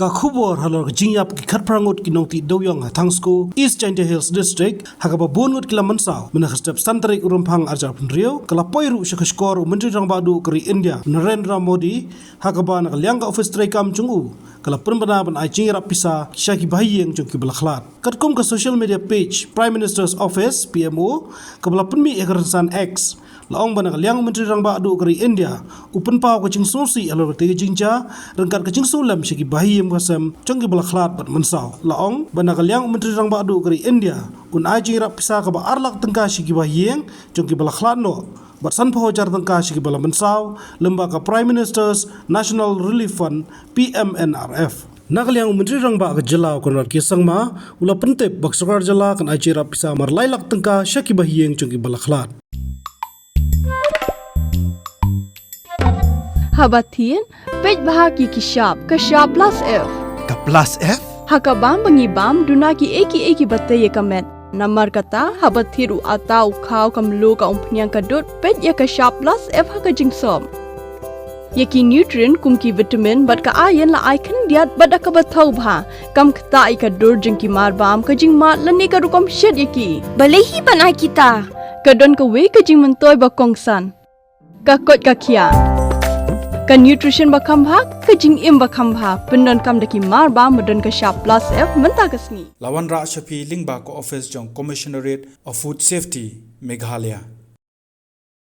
ka khubor halor jingyap ki khatprangot ki nongti doyong hathangsko East China Hills District hakaba bongot kila mansau mena khastep santarik urumphang arjar punrio kala poiru shakashkor menteri rangbadu kri India Narendra Modi hakaba nak lianga office trekam chungu kala penbana ban ai jingrap pisa shaki bahiyeng chungki balakhlat katkom ka social media page Prime Minister's Office PMO kabla penmi ekarsan X laong bana liang menteri rangbadu kri India upen pau ka jing sosi alor te jingja rengkat ka jing solam shaki bahiyem kasam chungki balakhlat bat mansau laong bana liang menteri rangbadu kri India un ai jingrap pisa ka ba arlak tengka shaki bahiyeng chungki balakhlat no Batsan pahojar tengka shiki bala mensau lembaga Prime Minister's National Relief Fund PMNRF. Nakaliang menteri rangba ke jelau konar kisang ma ula pentep baksakar jela kan ajira pisa marlailak tengka shaki bahiyeng chungki bala khlat. Habatin pej bahaki kishap kashap plus F. Ka plus F? Hakabam bangibam dunaki eki bataye kamet. Namar kata habat thiru atau kau kamlu ka umpnyang kadut pet ya ka sharp plus F ha ka jingsom. Yaki nutrient kumki vitamin bat ka iron la icon diat bat ka bathau bha kam kata ai ka dur jingki mar bam ka jing mat lani ka rukom shed yaki. Balehi banai kita. Kadon ka we ka jing mentoy ba kongsan. Ka kot ka kia. Ka nutrition ba kambha ka jing im ba kambha pendon kam daki mar bam medon ka sharp plus F menta kasni. Lawan Ra Shafi Lingba ko office jong Commissionerate of Food Safety Meghalaya